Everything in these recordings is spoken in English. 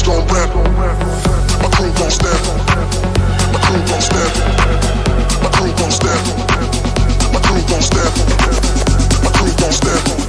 gon' rap. My crew gon' step. My crew gon' step. My crew gon' step. My crew gon' step. My crew gon' step.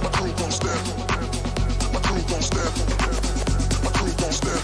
My crew gon' step. My crew gon' step. My crew gon' step.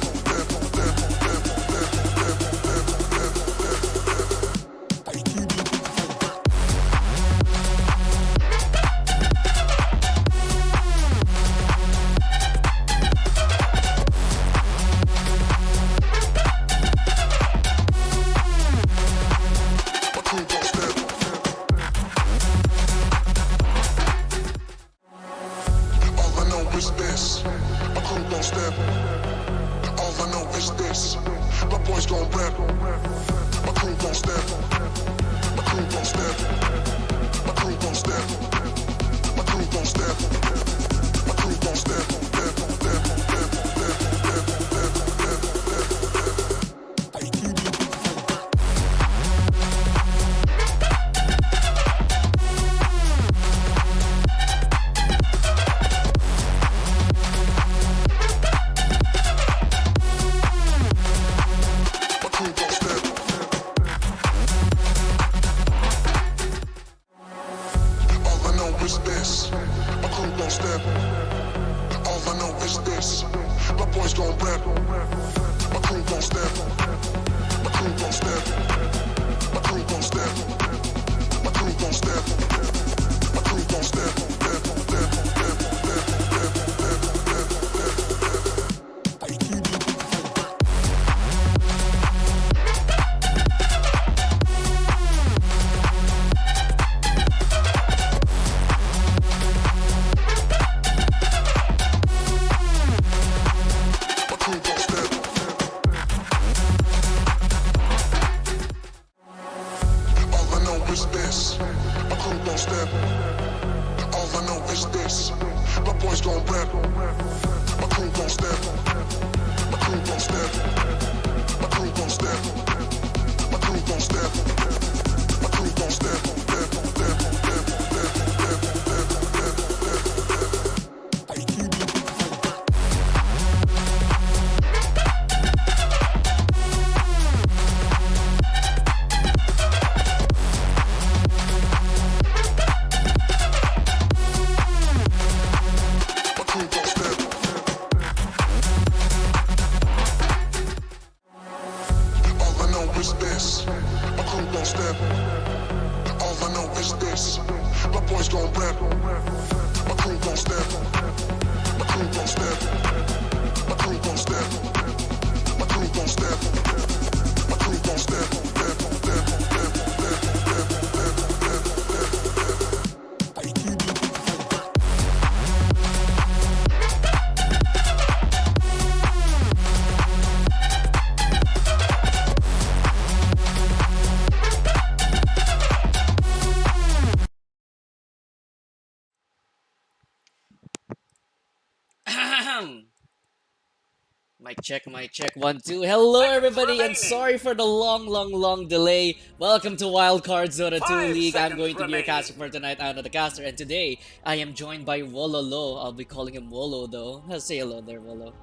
Mic check, 1, 2. Hello, everybody, and sorry for the long delay. Welcome to WildCards Dota 2 League. I'm going to be your caster for tonight. I'm the caster, and today I am joined by Wololo. I'll be calling him Wolo, though. Say hello there, Wolo.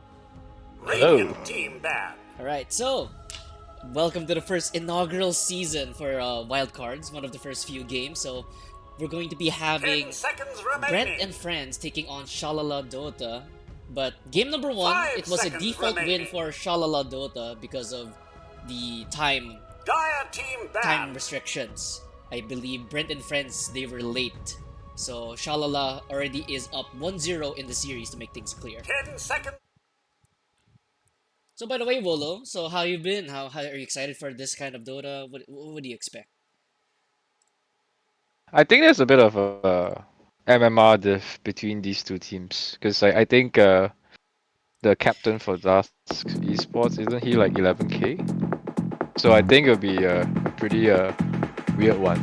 Hello. Team Bad. Alright, so welcome to the first inaugural season for WildCards, one of the first few games. So we're going to be having Brent and friends taking on Shalala Dota. But game number 1, it was a default win for Shalala Dota because of the time restrictions. I believe Brent and friends, they were late. So Shalala already is up 1-0 in the series to make things clear. 10 seconds. So by the way, Wolo, so how you been? How are you excited for this kind of Dota? What do you expect? I think there's a bit of a MMR diff between these two teams because I think the captain for Dusk Esports, isn't he like 11k? So I think it'll be a pretty weird one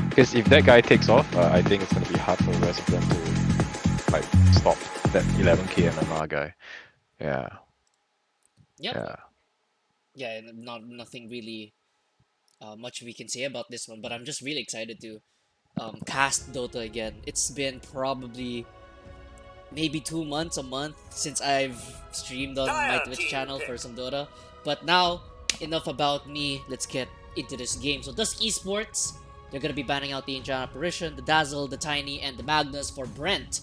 because if that guy takes off, I think it's gonna be hard for the rest of them to like stop that 11k MMR guy. Yeah. Yep. Yeah, nothing really much we can say about this one, but I'm just really excited to cast Dota again. It's been probably maybe 2 months, a month since I've streamed on my Twitch channel for some Dota. But now, enough about me. Let's get into this game. So Dusk Esports, they're gonna be banning out the Ancient Apparition, the Dazzle, the Tiny, and the Magnus for Brent.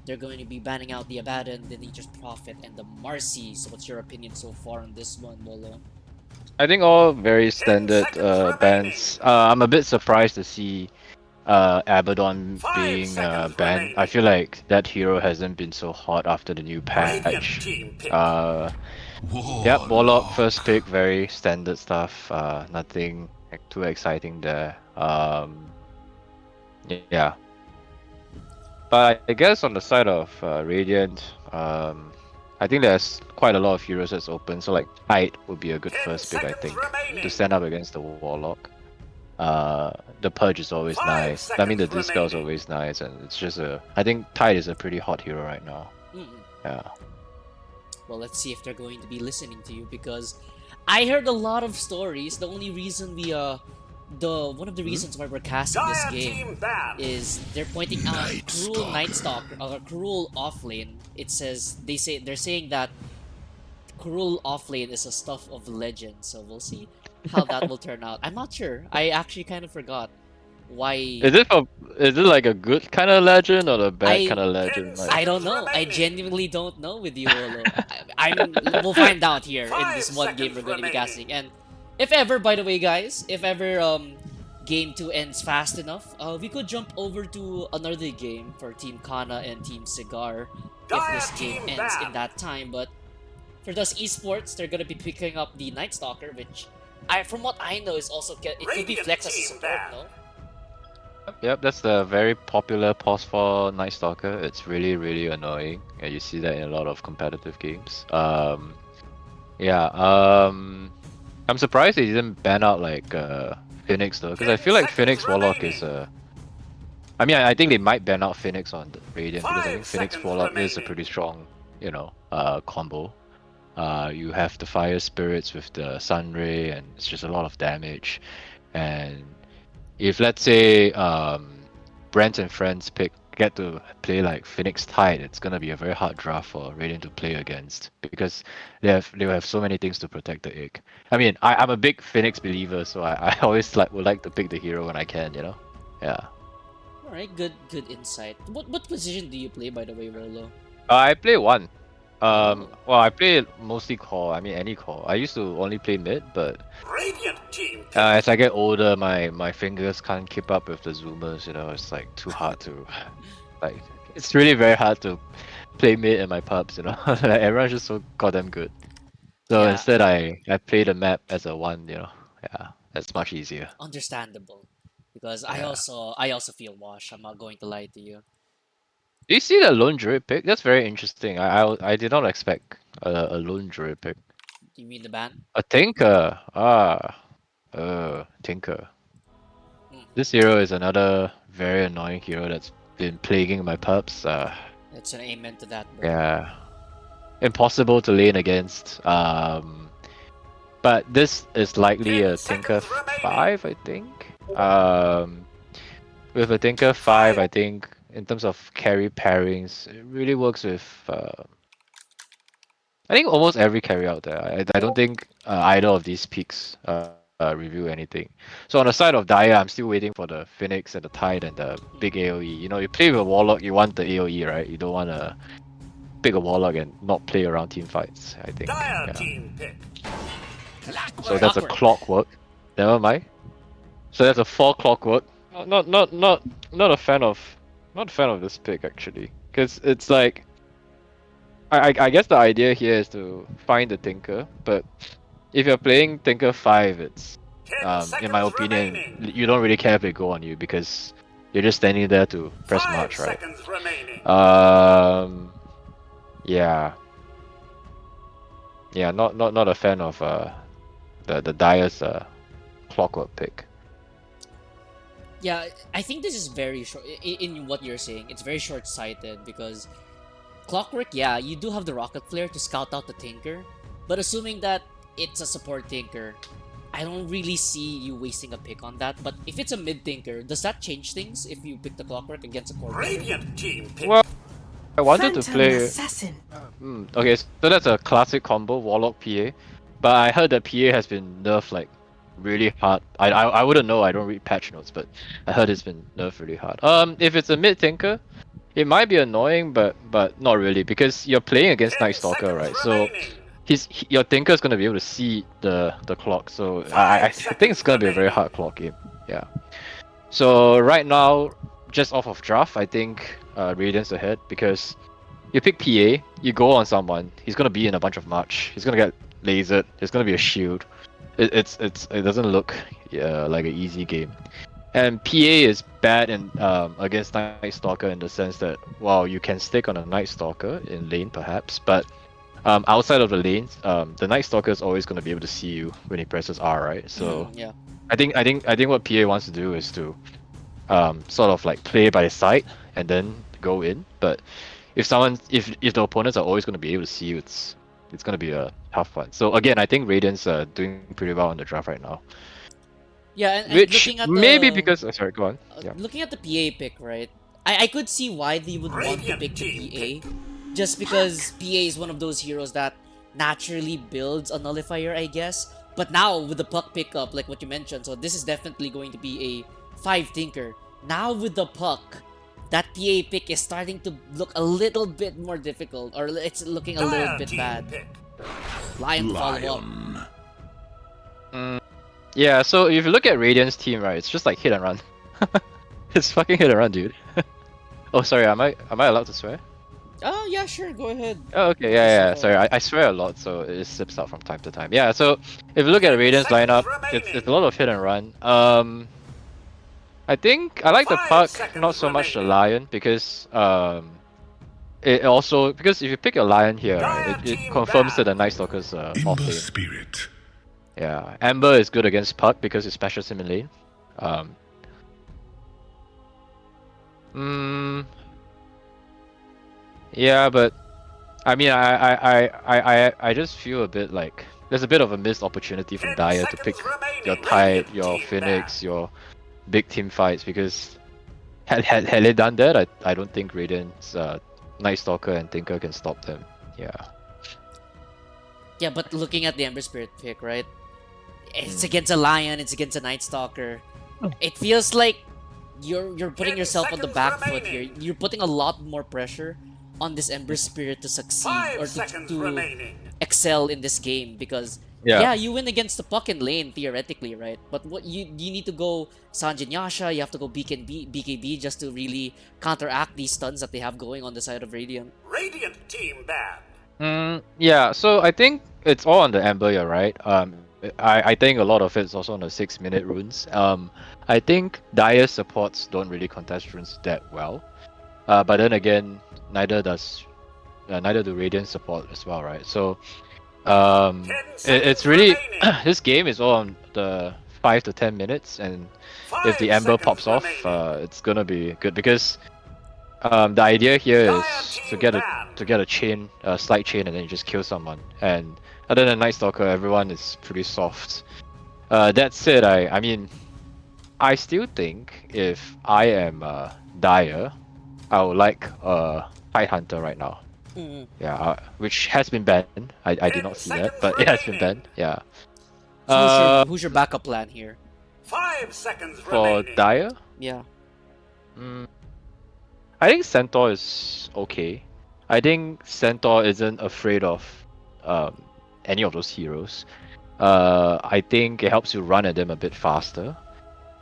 they're going to be banning out the Abaddon, the Nature's Prophet, and the Marcy. So what's your opinion so far on this one, Molo? I think all very 10 standard seconds remaining. bans. I'm a bit surprised to see Abaddon 5 being seconds banned. I remaining. feel like that hero hasn't been so hot after the new Radiant patch. team pick. Yep, Warlock first pick, very standard stuff. Nothing too exciting there. Yeah. But I guess on the side of Radiant, I think there's quite a lot of heroes that's open. So like Tide would be a good 10 first pick, I seconds think, remaining. to stand up against the Warlock. The Purge is always 5 nice. I mean, the seconds Dispel is remaining. always nice, and it's just I think Tide is a pretty hot hero right now. Yeah. Well, let's see if they're going to be listening to you, because I heard a lot of stories. The only reason we one of the reasons why we're casting this Dire game team banned. is they're pointing out cruel Night Stalker, cruel offlane. It says they're saying that cruel offlane is a stuff of legend. So we'll see how that will turn out. I'm not sure. I actually kind of forgot why. Is it like a good kind of legend or a bad I kind of 10 legend? Like, I don't seconds know. I remaining. genuinely don't know with you, Olo. We'll find out here in 5 this one game seconds we're going to be remaining. casting. And if ever, by the way, guys, if ever game 2 ends fast enough, we could jump over to another game for Team Kana and Team Cigar if this game Team ends in banned. that time. But for those esports, they're going to be picking up the Night Stalker, which from what I know is also it could be Radiant flex as a team support, banned. no? yep, that's the very popular pause for Night Stalker. It's really, really annoying. Yeah, you see that in a lot of competitive games. Yeah. I'm surprised they didn't ban out like Phoenix though, because I 10 feel like seconds Phoenix Warlock is remaining. I mean, I think they might ban out Phoenix on the Radiant because I 5 think Phoenix seconds Warlock is a remaining. pretty strong, combo. You have the Fire Spirits with the Sunray, and it's just a lot of damage. And if let's say Brent and friends get to play like Phoenix Tide, it's gonna be a very hard draft for Radiant to play against because they will have so many things to protect the egg. I mean, I'm a big Phoenix believer, so I always would like to pick the hero when I can, you know? Yeah. All right, good insight. What position do you play, by the way, Rolo? I play one. Oh. Well, I play mostly core. I mean, any core. I used to only play mid, but Radiant team pick. as I get older, my fingers can't keep up with the zoomers. You know, it's like too hard to, like, it's really very hard to play mid in my pubs. You know, like, everyone's just so goddamn good. So Yeah. instead, I play the map as a one. You know, yeah, that's much easier. Understandable, because I Yeah. also feel washed. I'm not going to lie to you. Do you see the lone druid pick? That's very interesting. I did not expect a lone druid pick. Do you mean the ban? A tinker. Tinker. Hmm. This hero is another very annoying hero that's been plaguing my pubs. It's an amen to that, bro. Yeah. Impossible to lane against. But this is likely 10 a Tinker seconds remaining. 5, I think. With a Tinker 5, I think in terms of carry pairings, it really works with I think almost every carry out there. I don't think either of these peaks review anything. So on the side of Dire, I'm still waiting for the Phoenix and the Tide and the big AoE. You know, you play with a Warlock, you want the AoE, right? You don't want to pick a Warlock and not play around team fights, I think. Dire Yeah. team pick. So that's a Clockwork. clockwork. Never mind. So that's a 4 clockwork. Not a fan of this pick actually, because it's like I guess the idea here is to find the Tinker, but if you're playing Tinker 5, it's 10 in my seconds opinion, remaining. you don't really care if they go on you because you're just standing there to press 5 march, right? seconds remaining. Yeah. Yeah, not a fan of the Dire's clockwork pick. Yeah, I think this is very short. In what you're saying, it's very short-sighted because Clockwork, yeah, you do have the Rocket Flare to scout out the Tinker, but assuming that it's a support Tinker, I don't really see you wasting a pick on that. But if it's a mid Tinker, does that change things if you pick the Clockwork against a core Tinker? Radiant team pick. Well, I wanted to Phantom play. Assassin. Okay, so that's a classic combo, Warlock PA. But I heard that PA has been nerfed like really hard. I wouldn't know, I don't read patch notes, but I heard it's been nerfed really hard. If it's a mid tinker, it might be annoying, but not really because you're playing against 10 Night Stalker, right? seconds So remaining. your Tinker's gonna be able to see the clock. So Five I think it's seconds gonna be a very remaining. hard clock game. Yeah. So right now, just off of draft, I think Radiant's ahead because you pick PA, you go on someone, he's gonna be in a bunch of March. He's gonna get lasered. There's gonna be a shield. It doesn't look like an easy game. And PA is bad in against Night Stalker in the sense that while you can stick on a Night Stalker in lane perhaps, but outside of the lanes, the Night Stalker is always going to be able to see you when he presses R, right? So Yeah. I think what PA wants to do is to sort of like play by the side and then go in. But if the opponents are always going to be able to see you, it's going to be a tough one. So again, I think Radiant's doing pretty well on the draft right now. Yeah, and Which looking at maybe the because sorry, go on. Yeah. looking at the PA pick, right? I could see why they would want to Radiant pick the team PA, just because PA is one of those heroes that naturally builds a nullifier, I guess. But now with the puck pickup, like what you mentioned, so this is definitely going to be a 5 tinker. Now with the puck, that PA pick is starting to look a little bit more difficult, or it's looking a little Dire bit team bad. pick. Lion follow up. Yeah, so if you look at Radiant's team, right, it's just like hit and run. It's fucking hit and run, dude. Oh, sorry, am I allowed to swear? Oh yeah, sure, go ahead. Oh, okay, yeah. Sorry, I swear a lot, so it slips out from time to time. Yeah, so if you look at Radiant's lineup, it's a lot of hit and run. I think I like the 5 puck, seconds not so much the remaining. lion, because it also because if you pick a lion here, Dire right, it team confirms that bad. the Night Stalker's off Ember lane. spirit. Yeah, Amber is good against puck because it specials him in lane. Yeah, but I mean, I just feel a bit like there's a bit of a missed opportunity from 10 Dire to pick seconds remaining. your Tide, Radiant your team Phoenix, bad. your big team fights because had they done that, I don't think Radiant's Night Stalker and Tinker can stop them. Yeah. Yeah, but looking at the Ember Spirit pick, right? It's against a Lion, it's against a Night Stalker. It feels like you're putting 10 yourself on the seconds back foot here. remaining. You're putting a lot more pressure on this Ember Spirit to succeed 5 or seconds to remaining. excel in this game because Yeah. yeah, you win against the puck and lane theoretically, right? But what you need to go Sanjin Yasha, you have to go BKB just to really counteract these stuns that they have going on the side of Radiant. Radiant team bad. Yeah, so I think it's all on the Ember, you're right. I think a lot of it's also on the 6-minute runes. I think Dire supports don't really contest runes that well. But then again, neither do Radiant support as well, right? So, 10 it's seconds really remaining. this game is all on the 5 to 10 minutes, and if 5 the Ember seconds pops off, remaining. it's gonna be good because the idea here Dire is to team get banned. a chain, a slight chain, and then you just kill someone. And other than Night Stalker, everyone is pretty soft. That said, I mean, I still think if I am Dire, I would like Tide Hunter right now. Mm-hmm. Yeah, which has been banned. I did 10 not see that, seconds but it has been remaining. banned. Yeah. So who's your backup plan here? 5 seconds For remaining. Dire, Yeah. I think Centaur is okay. I think Centaur isn't afraid of any of those heroes. I think it helps you run at them a bit faster.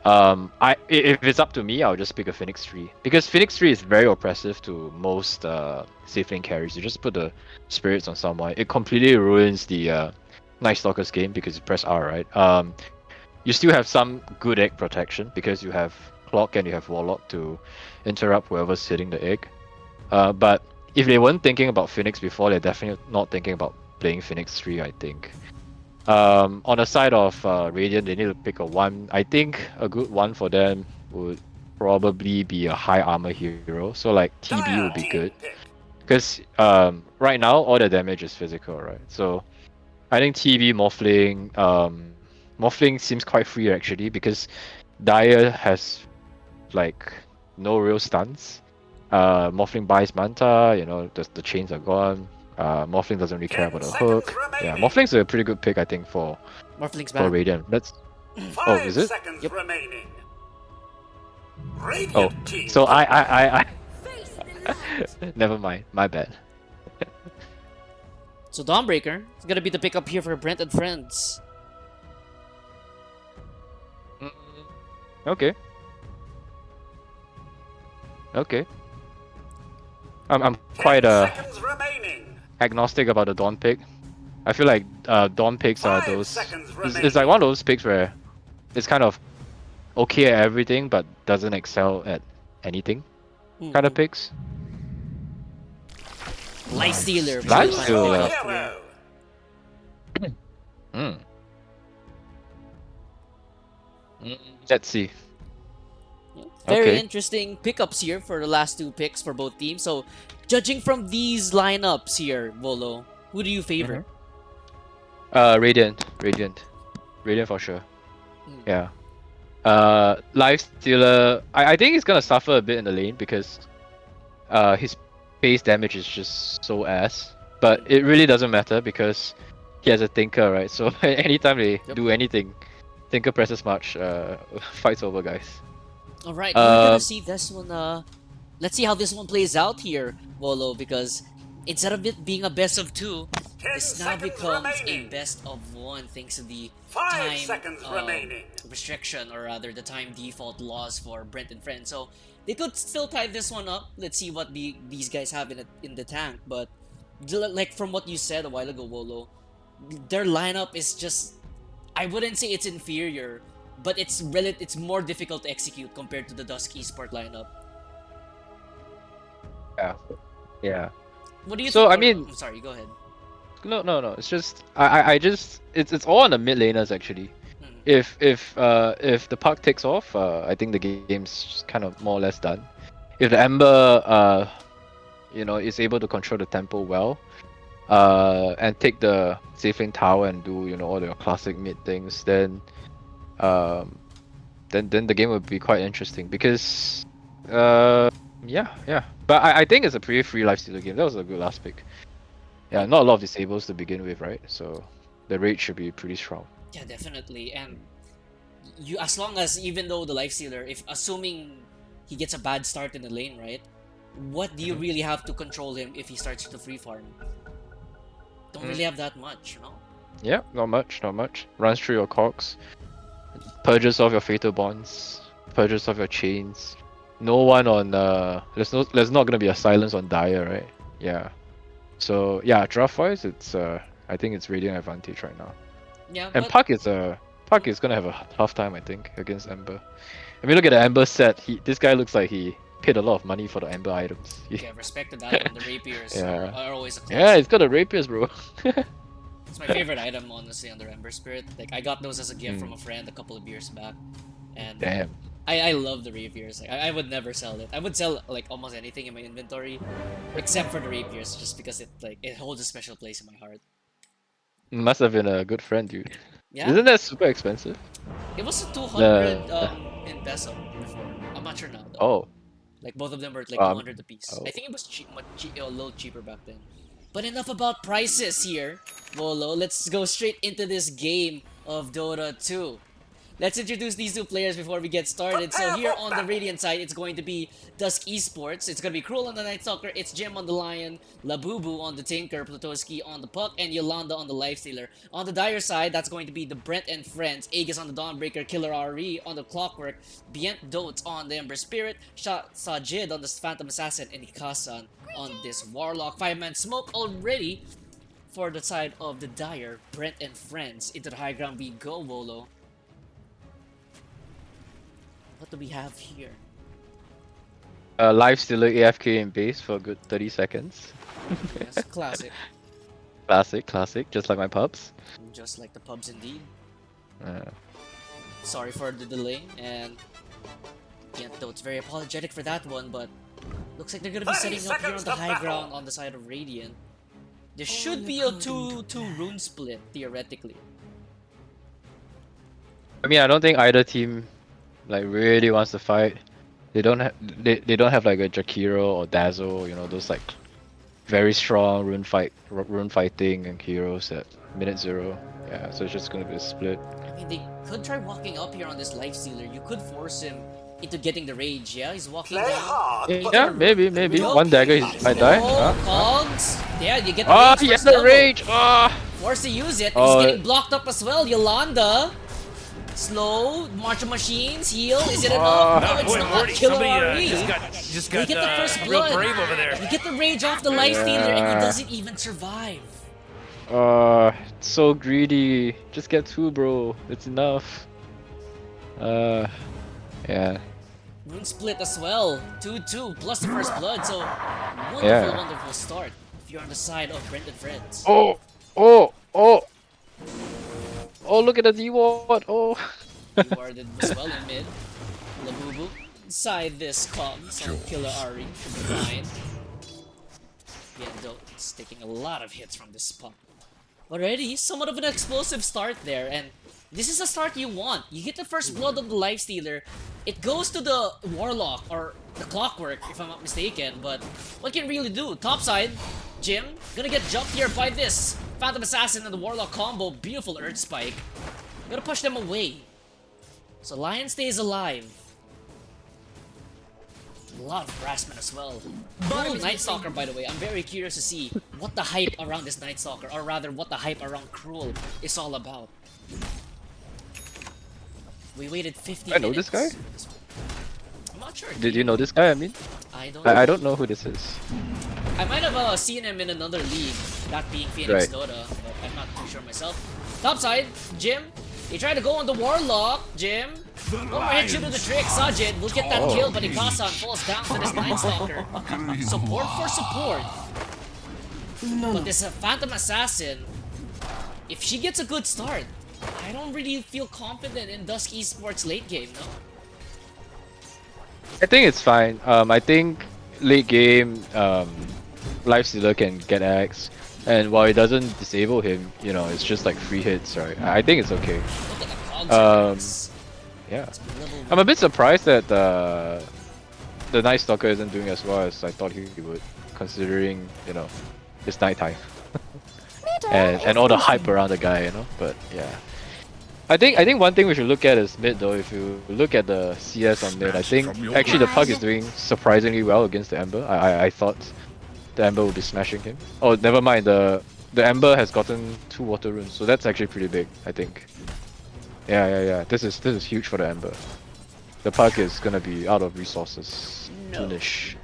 If it's up to me, I'll just pick a Phoenix tree because Phoenix tree is very oppressive to most safe lane carries. You just put the spirits on someone, it completely ruins the Night Stalker's game because you press R, right? You still have some good egg protection because you have Clock and you have Warlock to interrupt whoever's hitting the egg. But if they weren't thinking about Phoenix before, they're definitely not thinking about playing Phoenix 3, I think. On the side of Radiant, they need to pick a one. I think a good one for them would probably be a high armor hero. So like TB Dire would be team good. pick. Because right now, all the damage is physical, right? So I think TB Morphling, Morphling seems quite free actually because Dire has like no real stuns. Morphling buys Manta, the chains are gone. Morphling doesn't really care 10 about the seconds hook. Yeah, remaining. Morphling's a pretty good pick I think for Morphling's for bad. Radiant. That's 5 is it? seconds Yep. remaining. oh. Radiant team So pick. Never mind. My bad. So Dawnbreaker is gonna be the pickup here for Brent and friends. Mm, Okay. Okay. I'm 10 quite seconds remaining. agnostic about the Dawn pick. I feel like Dawn picks are 5 those. seconds It's remaining. like one of those picks where it's kind of okay at everything but doesn't excel at anything kind of picks. Lifestealer. Lifestealer. Hero. Mm. Let's see. Very Okay. interesting pickups here for the last two picks for both teams. So, judging from these lineups here, Volo, who do you favor? Radiant. Radiant for sure. Mm. Yeah. Lifestealer. I think he's gonna suffer a bit in the lane because his base damage is just so ass. But it really doesn't matter because he has a Tinker, right? So anytime they do anything, Tinker presses much, fights over, guys. All right, we're gonna see this one. Let's see how this one plays out here, Volo, because instead of it being a best of two, 10 this now seconds becomes a remaining. best of one thanks to the 5 time seconds remaining. restriction, or rather the time default laws for Brent and Friends. So they could still tie this one up. Let's see what these guys have in the tank. But like from what you said a while ago, Volo, their lineup is just, I wouldn't say it's inferior, but it's more difficult to execute compared to the Dusk Esport lineup. Yeah. What do you So, think? I mean- I'm sorry, go ahead. No. It's just I just it's all on the mid laners actually. Mhm. If the puck takes off, I think the game's kind of more or less done. If the Ember is able to control the tempo well, and take the safe lane tower and do all your classic mid things, then the game would be quite interesting because yeah. But I think it's a pretty free lifestealer game. That was a good last pick. Yeah, not a lot of disables to begin with, right? So the rate should be pretty strong. Yeah, definitely. And you, as long as, even though the lifestealer, if assuming he gets a bad start in the lane, right? What do you really have to control him if he starts to free farm? Don't really have that much, you know? Yeah, not much. Runs through your cogs, purges off your fatal bonds, purges off your chains. No one on there's not gonna be a silence on Dire, right? Yeah. So yeah, draft wise, it's I think it's Radiant advantage right now. Yeah, And but Puck is gonna have a tough time, I think, against Ember. I mean, look at the Ember set. This guy looks like he paid a lot of money for the Ember items. yeah, respect to that one. The rapiers Yeah. are always a classic. Yeah, he's got a rapiers, bro. It's my favorite item, honestly, under Ember Spirit. Like, I got those as a gift from a friend a couple of years back, and Damn. I love the rapiers. Like, I would never sell it. I would sell like almost anything in my inventory, except for the rapiers, just because it holds a special place in my heart. Must have been a good friend, dude. Yeah, Isn't that super expensive? it was a 200 in peso before. I'm not sure now though. Oh, Like both of them were like 200 a piece. I think it was a little cheaper back then. But enough about prices here, Volo. Let's go straight into this game of Dota 2. Let's introduce these two players before we get started. So here on the Radiant side, it's going to be Dusk Esports. It's going to be Cruel on the Night Stalker. It's Jim on the Lion, Labubu on the Tinker, Platoski on the Puck, and Yolanda on the Lifestealer. On the Dire side, that's going to be the Brent and Friends, Aegis on the Dawnbreaker, Killer RE on the Clockwork, Bient Dotes on the Ember Spirit, Sajid on the Phantom Assassin, and Ikasan on this Warlock. 5-man smoke already for the side of the Dire, Brent and Friends. Into the high ground we go, Volo. What do we have here? Lifestealer AFK in base for a good 30 seconds. Yes, classic. Classic, just like my pubs. Just like the pubs indeed. Uh, Sorry for the delay, and yeah, though it's very apologetic for that one, but looks like they're gonna be 30 setting up here on seconds the to high battle. ground on the side of Radiant. There should be a 2-2 rune split, theoretically. I mean, I don't think either team like really wants to fight. They don't have like a Jakiro or Dazzle, those like very strong rune fighting and heroes at minute 0. Yeah, so it's just gonna be a split. I mean, they could try walking up here on this Lifestealer. You could force him into getting the rage. Yeah, he's walking Play down. hard, but Yeah, maybe. Nope. One dagger, he might die. Oh, Cogs. Yeah, you get the Ah, rage he has first the level. rage! Ah! Forced to use it. He's Oh. getting blocked up as well. Yolanda. Slow. March of Machines. Heal. Is it enough? No, it's Boy, not. Morty, Killer somebody RE. just You got get the first real blood. brave over there. You get the rage off the life stealer and he Yeah. doesn't even survive. So greedy. Just get 2, bro. It's enough. Yeah. Rune split as well. 2-2 plus the first blood. So wonderful, Yeah. wonderful start. If you're on the side of Brent and friends. Oh, look at the D-Ward. Oh. You warded as well in mid. Labubu inside this Cogs on Killer Ari. Fine. Yeah, it's taking a lot of hits from this spot. Already, somewhat of an explosive start there, and this is the start you want. You get the first blood of the Lifestealer, it goes to the Warlock, or the Clockwork, if I'm not mistaken, but what can it really do? Topside, Jim, gonna get jumped here by this Phantom Assassin and the Warlock combo. Beautiful Earth Spike. Gonna push them away. So Lion stays alive. A lot of harassment as well. Cool Night Stalker, by the way. I'm very curious to see what the hype around this Night Stalker, or rather, what the hype around Cruel is all about. We waited 50 I minutes. know this guy? I'm not sure. Did you know this guy? I mean, I don't. I don't know who this is. I might have seen him in another league, that being Phoenix Right. Dota, but I'm not too sure myself. Topside, Jim. He tried to go on the Warlock, Jim. One more hit you to the trick, Sajid will get that Oh. kill, but Ikasan falls down to this Night Stalker. Support for support. But this Phantom Assassin, if she gets a good start, I don't really feel confident in Dusk Esports late game, no? I think it's fine. I think late game, Lifestealer can get Axe, and while it doesn't disable him, you know, it's just like free hits, right? I think it's okay. Look at the Cogs Um, attacks. Yeah. Level I'm a bit surprised that the Night Stalker isn't doing as well as I thought he would, considering, you know, it's nighttime. and all the hype around the guy, you know. But yeah, I think one thing we should look at is mid though. If you look at the CS on mid, I think actually the Pug is doing surprisingly well against the Ember. I thought the Ember would be smashing him. Oh, never mind. The Ember has gotten 2 water runes, so that's actually pretty big, I think. Yeah. This is huge for the Ember. The Pug is gonna be out of resources soonish.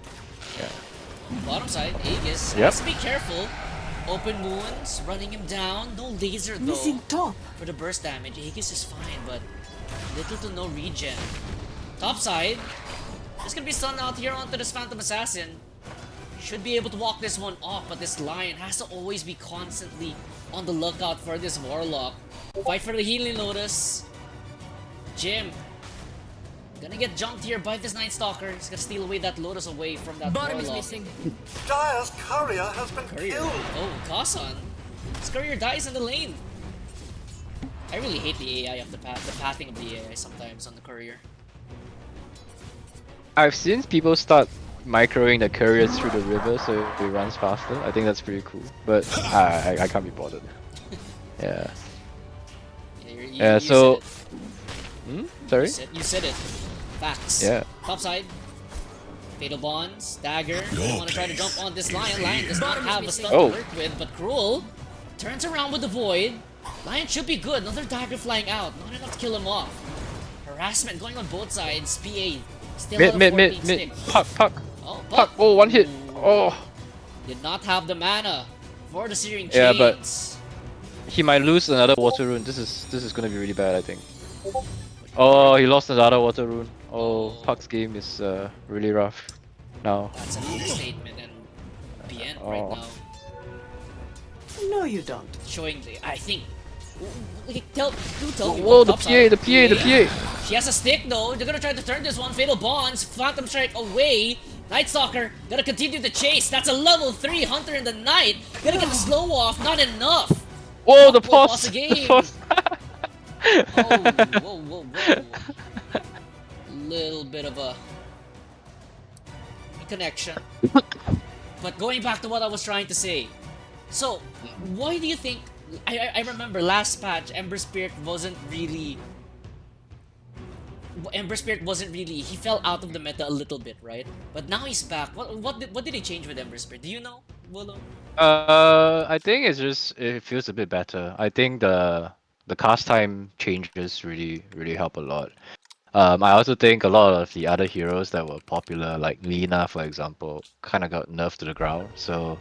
Yeah. Bottom side, Aegis Yep. has to be careful. Open wounds, running him down. No laser though. Missing top. For the burst damage, Aegis is fine, but little to no regen. Top side, there's gonna be stun out here onto this Phantom Assassin. Should be able to walk this one off, but this Lion has to always be constantly on the lookout for this Warlock. Fight for the healing Lotus. Jim. Gonna get jumped here by this Night Stalker. He's gonna steal away that Lotus away from that Warlock. Dire's courier has been Courier. killed. Oh, Kasan. This courier dies in the lane. I really hate the AI of the pathing of the AI sometimes on the courier. I've seen people start microing the couriers through the river so it runs faster. I think that's pretty cool, but I can't be bothered. Yeah. You So. said it. Sorry. You said it. Facts. Yeah. Topside. Fatal Bonds, Dagger. You want to try to jump on this Lion. Lion does not have a stun Oh. to work with, but Cruel turns around with the Void. Lion should be good. Another Dagger flying out. Not enough to kill him off. Harassment going on both sides. PA still at a 14 Mid. stick. Puck. Oh, Puck. Oh, one hit. Oh. Did not have the mana for the Searing Chains. Yeah, but he might lose another water rune. This is gonna be really bad, I think. Oh, he lost another water rune. Oh, Puck's game is really rough now. That's an understatement and the end right Oh. now. No, you don't. Showing the, I think. Tell me. Whoa, what the tops PA, are. the PA, the PA. She has a stick though. They're gonna try to turn this one. Fatal Bonds. Phantom Strike away. Night Stalker gonna continue the chase. That's a level 3 Hunter in the night. Gonna get the slow off. Not enough. Whoa, the Whoa, pause. pause The again. pause. Oh, whoa. Little bit of a connection. But going back to what I was trying to say. So, why do you think... I remember last patch, Ember Spirit wasn't really Ember Spirit wasn't really. He fell out of the meta a little bit, right? But now he's back. What did he change with Ember Spirit? Do you know, Willow? I think it's just it feels a bit better. I think the cast time changes really help a lot. I also think a lot of the other heroes that were popular, like Lina, for example, kind of got nerfed to the ground. So,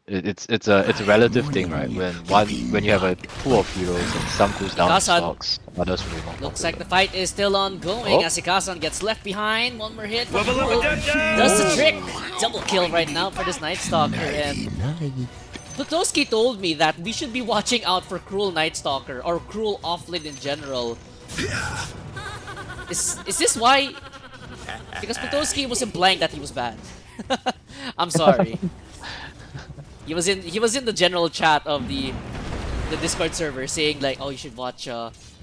it's a relative thing, right? When you have a pool of heroes and some goes down in Ikasan. stocks, others will be more Looks popular. like the fight is still ongoing Oh. as Ikasan gets left behind. One more hit from Cruel. Does the trick. Double kill right now for this Night Stalker. And Plutoski told me that we should be watching out for Cruel Night Stalker or Cruel offlane in general. Is this why? Because Plutoski was implying that he was bad. I'm sorry. He was in the general chat of the Discord server saying like, oh, you should watch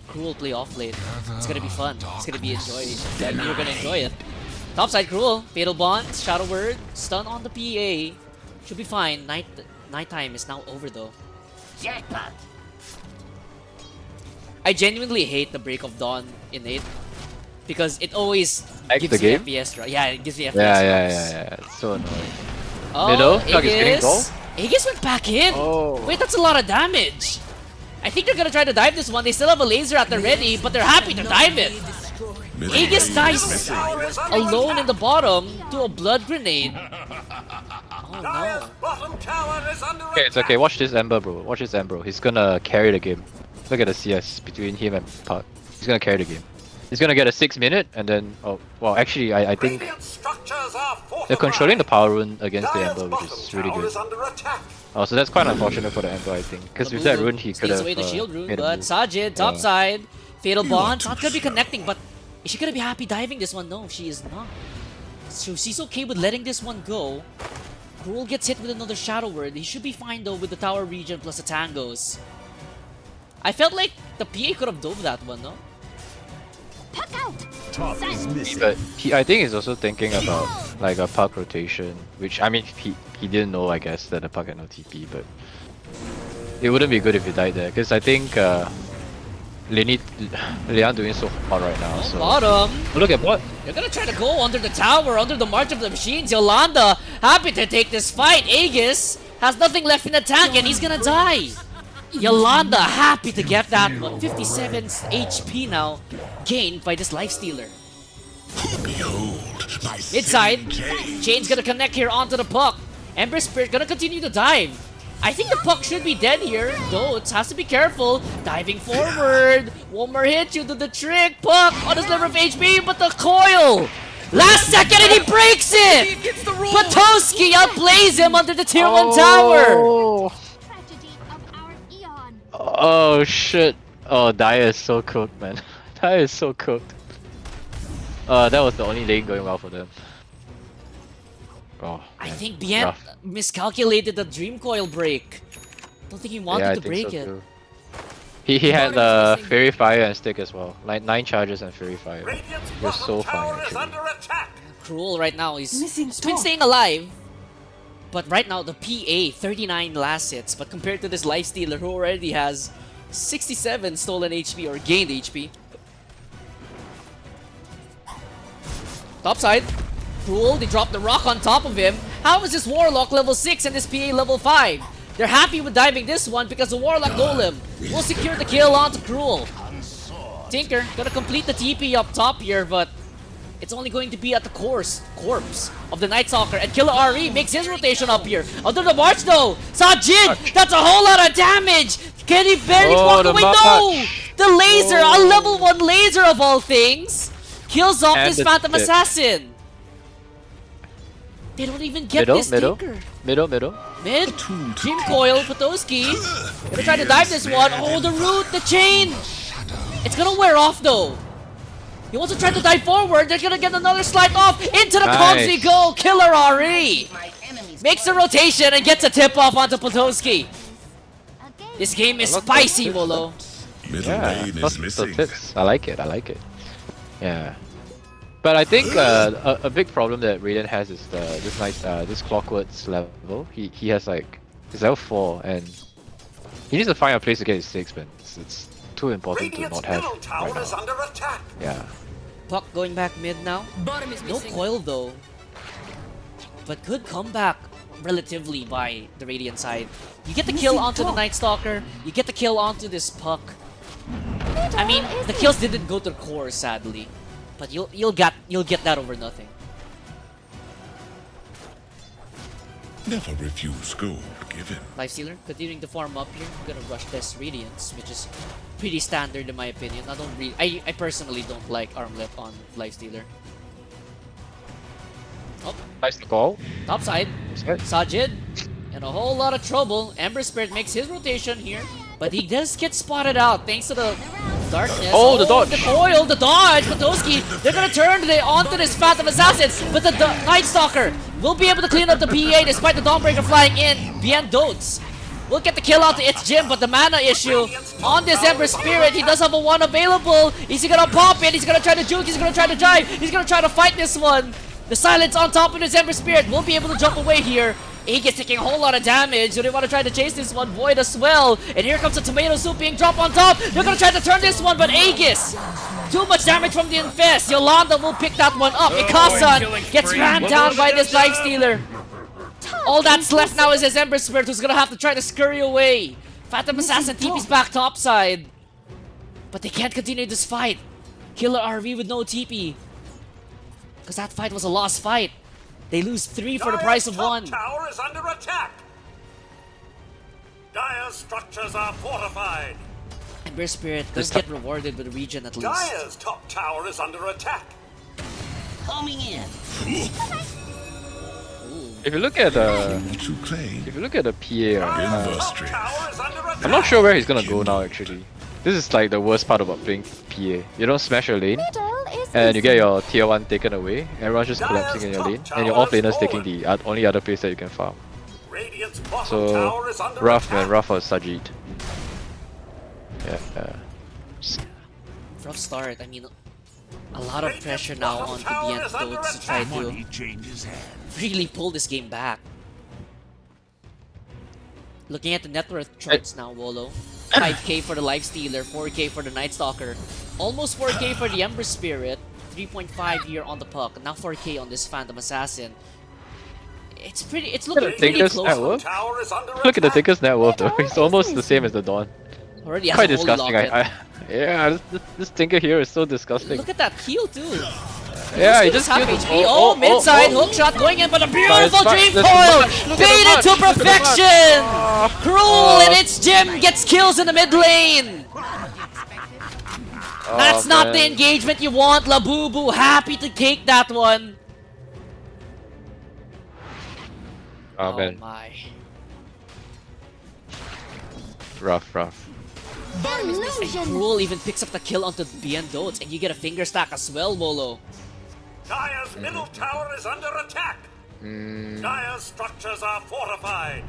Cruel play offlane. It's gonna be fun. It's gonna be enjoyed. And you're gonna enjoy it. Topside Cruel, Fatal Bond, Shadow Word, stun on the PA. Should be fine. Nighttime is now over though. Jackpot. I genuinely hate the Break of Dawn innate because it always Like gives the me game? FPS. Yeah, it gives me FPS. Yeah. It's so annoying. Oh, Middle? Chuck is getting goal? Aegis went back in. Oh. Wait, that's a lot of damage. I think they're gonna try to dive this one. They still have a laser at the ready, but they're happy to dive it. Aegis dies alone in the bottom to a blood grenade. Oh Dire's no. bottom tower is under Okay, it's okay. Watch this Ember, bro. Watch this Ember. He's gonna carry the game. Look at the CS between him and Puck. He's gonna carry the game. He's gonna get a 6-minute and then actually I think Radiant structures are they're controlling the power rune against the Dire's Ember, which bottom is really tower good. is under attack. Oh, so that's quite unfortunate for the Ember, I think, because with that rune he could Steals have away the shield rune, made a but move. Sajid, topside, Fatal Bond, not gonna be connecting, but is she gonna be happy diving this one? No, she is not. So she's okay with letting this one go. Cruel gets hit with another Shadow Word. He should be fine though with the tower region plus the tangos. I felt like the PA could have dove that one, no? Puck out. But I think he's also thinking about like a Puck rotation, which I mean he didn't know, I guess, that the Puck had no TP, but it wouldn't be good if he died there, because I think Lian doing so hot right now. So Bottom. look at what. They're gonna try to go under the tower, under the March of the Machines. Yolanda happy to take this fight. Aegis has nothing left in the tank and he's gonna die. Yolanda happy to get that one. 57 HP now gained by this Lifestealer. Inside, Chain's gonna connect here onto the Puck. Ember Spirit gonna continue to dive. I think the Puck should be dead here. Dotes has to be careful. Diving forward. One more hit, you do the trick. Puck on his sliver of HP, but the coil. Last second and he breaks it! Platoski outplays him under the tier 1 tower. Tragedy of our eon. Oh shit. Oh, Daya is so cooked, man. Daya is so cooked. That was the only lane going well for them. Oh, I man. think Bien Rough. miscalculated the Dream Coil break. Don't think he wanted Yeah, I to think break so it. too. He had Fairy Fire and Stick as well. Like 9 charges and Fairy Fire. Radiant's You're so bottom tower fine, is actually. under attack. Cruel right now. He's Missing been top. staying alive. But right now, the PA, 39 last hits. But compared to this Lifestealer who already has 67 stolen HP or gained HP. Topside. Cruel, they drop the rock on top of him. How is this Warlock level 6 and this PA level 5? They're happy with diving this one because the Warlock Golem will secure the kill onto Cruel. Tinker gonna complete the TP up top here, but it's only going to be at the corpse of the Night Stalker. And Killer RE makes his rotation up here. Under the march though, Sajid, that's a whole lot of damage. Can he barely walk the away? No! march. The laser, a level 1 laser of all things, kills off And this the Phantom tip. Assassin. They don't even get Middle, this middle. Tinker. Middle. Mid, Dream Coil, Potoski. Gonna try to dive this one. Oh, the root, the chain. It's gonna wear off though. He wants to try to dive forward. They're gonna get another slide off. Into the cogs we Nice. go. Killer RE makes a rotation and gets a tip off onto Potoski. This game is love spicy, those tips, Wolo. Middle Yeah, lane plus is the missing. tips. I like it. Yeah. But I think a big problem that Raiden has is this Clockwork's level. He has like, he's level 4 and he needs to find a place to get his 6, man. too important to Radiant's not have middle tower right is now. under attack. Yeah. Puck going back mid now. Bottom is No missing. coil though. But could come back relatively by the Radiant side. You get the kill onto the Night Stalker. You get the kill onto this Puck. I mean, the kills didn't go to the core, sadly. But you'll get that over nothing. Never refuse gold given. Lifestealer continuing to farm up here. Gonna rush this Radiance, which is pretty standard in my opinion. I personally don't like Armlet on Lifestealer. Oh, Nice to call. top side. Right. Sajid in a whole lot of trouble. Ember Spirit makes his rotation here, but he does get spotted out thanks to the darkness. Oh, the dodge. The coil, the dodge. Potoski, they're gonna turn onto this Phantom Assassin, but the Night Stalker will be able to clean up the PA despite the Dawnbreaker flying in. Bien Dotes will get the kill out to its Jim, but the mana issue on this Ember Spirit. He does have a 1 available. Is he gonna pop it? He's gonna try to juke. He's gonna try to jive. He's gonna try to fight this one. The silence on top of his Ember Spirit will be able to jump away here. Aegis taking a whole lot of damage. So they want to try to chase this one. Void as well. And here comes the tomato soup being dropped on top. They're going to try to turn this one, but Aegis. Too much damage from the Infest. Yolanda will pick that one up. Ikasan gets ran down by this Lifestealer. All that's left now is his Ember Spirit, who's going to have to try to scurry away. Phantom Assassin TP's back topside. But they can't continue this fight. Killer RV with no TP. Because that fight was a lost fight. They lose 3 for the price of 1. Dire's top tower is under attack. Dire's structures are fortified. Ember Spirit does get rewarded with a regen at least. Dire's top tower is under attack. Coming in. If you look at To claim if you look at the PA, Dire's top strength. tower is under attack. I'm not sure where he's gonna go now actually. This is like the worst part about playing PA. You don't smash your lane, and you get your tier 1 taken away, everyone's just collapsing in your lane, and your off laner's taking the only other place that you can farm. Radiant's bottom So, tower is under rough attack. man, rough for Sajid. Yeah. Rough start. I mean, a lot of pressure now on the Bien Dotes to try to really pull this game back. Looking at the net worth charts now, Wolo. 5k for the Lifestealer, 4k for the Night Stalker, almost 4k for the Ember Spirit, 3.5 here on the Puck, now 4k on this Phantom Assassin. It's looking pretty Tinker's close. net worth? Tower is under Look at the attack. Tinker's net worth though. He's almost the same as the Dawn. Already has Quite a holy disgusting. locket. Yeah, this Tinker here is so disgusting. Look at that heal too. Yeah, he He just half killed HP. Oh, mid-side hook shot going in, but a beautiful Nice, dream nice. coil Look at the baited punch, to look at the punch. perfection. Cruel, and its Jim gets kills in the mid lane. That's not the engagement you want, Labubu. Happy to take that one. Oh man, My. rough. Illusion. Cruel even picks up the kill onto Bien Dotes, and you get a finger stack as well, Bolo. Dire's middle tower is under attack. Dire's structures are fortified.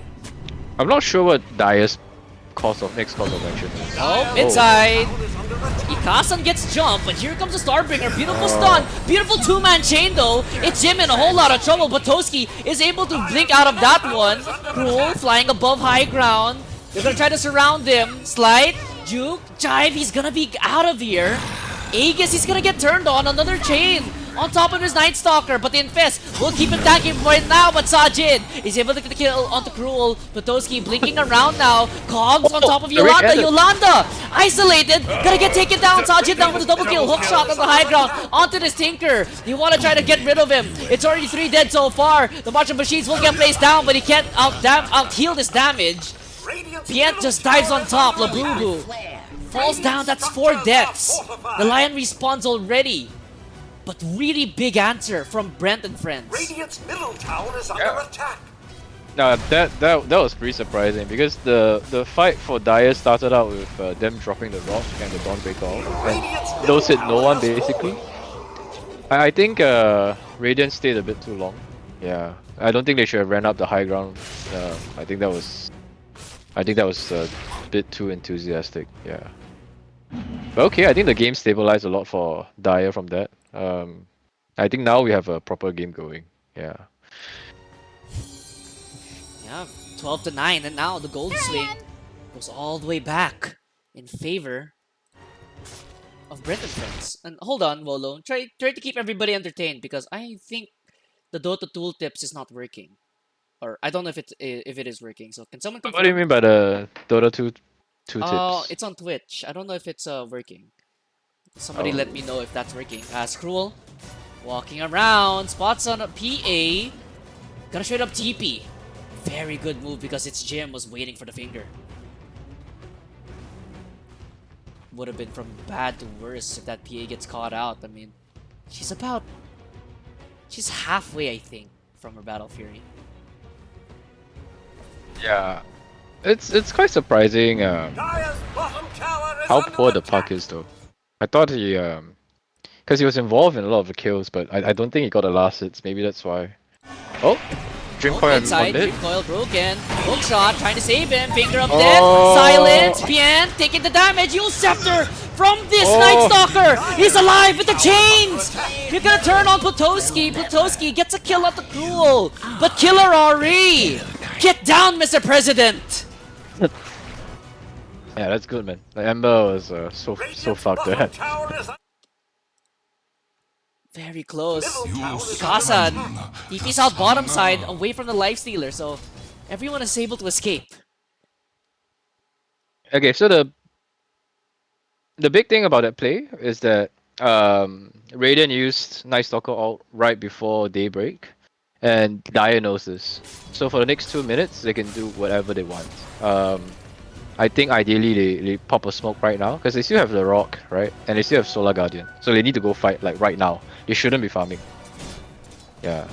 I'm not sure what Dire's next course of action is. Oh, inside. Tower is under attack. Ikasan gets jumped, but here comes the Starbringer. Beautiful stun. Beautiful two-man chain, though. It's Jim in a whole lot of trouble, but Toski is able to blink out of that one. Cruel flying above high ground. They're gonna try to surround him. Slide, juke, jive. He's gonna be out of here. Aegis, he's gonna get turned on. Another chain on top of his Night Stalker, but the Infest will keep him tanking for it now. But Sajid is able to get the kill onto Cruel. Potoski blinking around now. Cogs on top of the Rick Yolanda. ended. Yolanda isolated, gonna get taken down. Sajid down with a double kill. Hook shot on the high ground onto this Tinker. You want to try to get rid of him. It's already 3 dead so far. The March of Machines will get placed down, but he can't out heal this damage. Radiant's Piet middle just dives tower on is top. under attack. Labubu falls down. That's 4 deaths. The Lion respawns already. But really big answer from Brent and friends. Radiant's middle tower is under Yeah. attack. No, that was pretty surprising because the fight for Dire started out with them dropping the rock and the Dawnbreaker off, Radiant's and middle those hit no tower one has basically. fallen. I think Radiant stayed a bit too long. Yeah, I don't think they should have ran up the high ground. I think that was a bit too enthusiastic. Yeah. But okay, I think the game stabilized a lot for Dire from that. I think now we have a proper game going. Yeah. Yeah, 12 to 9, and now the gold swing goes all the way back in favor of Brent and friends. And hold on, Volo. Try to keep everybody entertained because I think the Dota tooltips is not working. Or I don't know if it is working. So can someone confirm? What do you mean by the Dota 2 Oh, tips? it's on Twitch. I don't know if it's working. Somebody Oh. let me know if that's working. As Cruel walking around, spots on a PA. Gonna straight up TP. Very good move because its Jim was waiting for the finger. Would have been from bad to worse if that PA gets caught out. I mean, she's halfway, I think, from her Battle Fury. Yeah, it's quite surprising Dire's bottom tower is how under poor the attack. puck is though. I thought he because he was involved in a lot of the kills, but I don't think he got the last hits. Maybe that's why. Oh, Dream Both Coil on inside, mid. Dream Coil broken. Hook shot, trying to save him. Finger of Oh. death. Silence. Pian taking the damage. You'll Scepter from this Night Stalker. He's alive with the chains. You're gonna turn on Plutowski. Plutowski gets a kill at the Cruel. But Killer RE. Get down, Mr. President. Yeah, that's good, man. The Ember was so Radiant's fucked bottom there. tower is Very close. middle tower is Kasan under attack. TP's out bottom side away from the Lifestealer. So everyone is able to escape. Okay, so the big thing about that play is that Raiden used Night Stalker ult right before daybreak, and Dire knows this. So for the next 2 minutes, they can do whatever they want. I think ideally they pop a smoke right now because they still have the Rock, right? And they still have Solar Guardian, so they need to go fight like right now. They shouldn't be farming. Yeah,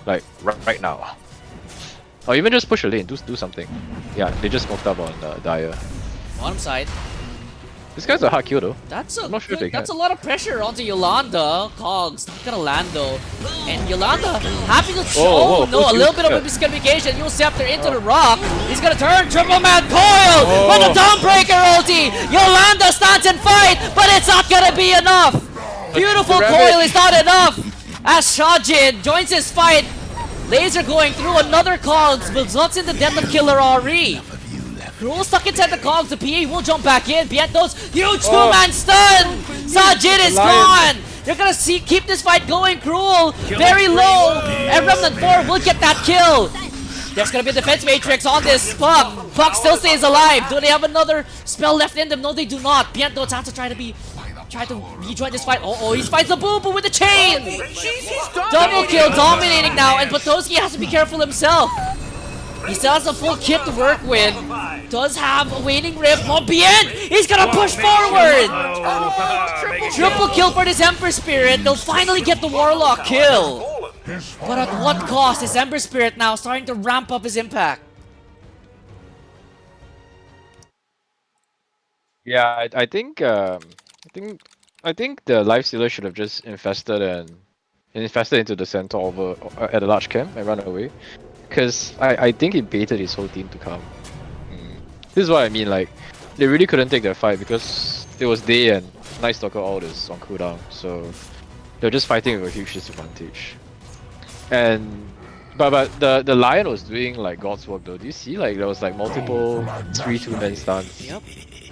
like right now. Or even just push a lane, do something. Yeah, they just smoked up on Dire. Bottom side. This guy's a hard kill though. That's a I'm not sure if they that's a can. lot of pressure onto Yolanda. Cogs not gonna land though. And Yolanda happy to Whoa, no, full a little skill bit of a set. miscommunication. You'll Scepter into the rock. He's gonna turn Triple Man Coil with the Dawnbreaker ulti. Yolanda stands and fight, but it's not gonna be enough. Beautiful The Coil rabbit. is not enough. As Shajin joins his fight. Laser going through another Cogs, but not in the death of Killer RE. Cruel stuck inside the cogs, the PA will jump back in. Pieto's huge two-man stun! Sajid is gone! You're gonna see keep this fight going, Cruel! Very low! And Remnant 4 will get that kill! There's gonna be a defense matrix on this Puck! Puck still stays alive! Do they have another spell left in them? No, they do not! Pieto's has to try to rejoin this fight. Oh, he fights the Boo Boo with the chain! Double kill dominating now, and Potowski has to be careful himself! He still has a full kit to work with. Does have a waning rift. Oh, Bien! He's gonna push forward! Triple kill for this Ember Spirit. They'll finally get the Warlock kill. But at what cost is Ember Spirit now starting to ramp up his impact? Yeah, I think the Lifestealer should have just infested into the center over at a large camp and run away. Because I think he baited his whole team to come. This is what I mean, like, they really couldn't take that fight because it was day and Night Stalker ult is on cooldown, so they're just fighting with a huge disadvantage. And but the Lion was doing like God's work though. Do you see, like, there was like multiple 3-2-man stuns? Yep.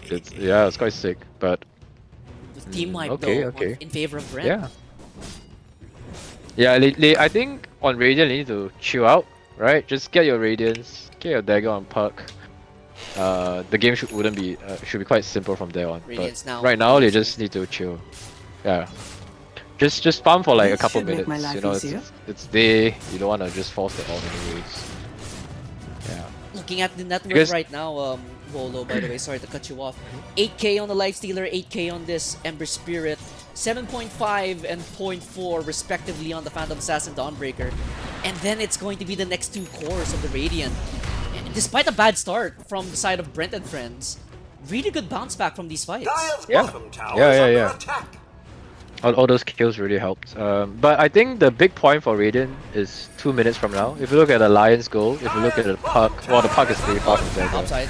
It's quite sick, but The team wipe okay, though okay. in favor of Brent. yeah. Yeah, I think on Radiant they need to chill out, right? Just get your Radiance, get your dagger on Puck. The game should be quite simple from there on. Radiance But now. right now they just need to chill. Yeah. Just farm for like a This couple should make minutes. my life You know, easier. it's day. You don't wanna just force it on anyways. Yeah. Looking at the net worth Because- right now, Volo, by the way, sorry to cut you off. 8k on the Lifestealer, 8k on this Ember Spirit, 7.5 and 0.4 respectively on the Phantom Assassin Dawnbreaker. And then it's going to be the next two cores of the Radiant. And despite a bad start from the side of Brent and friends, really good bounce back from these fights. Dire's Yeah. bottom tower Yeah, is yeah, under yeah. attack. All those kills really helped. But I think the big point for Raiden is 2 minutes from now. If you look at the Lion's goal, if you look at the Puck, well, the Puck is pretty far from there. Outside.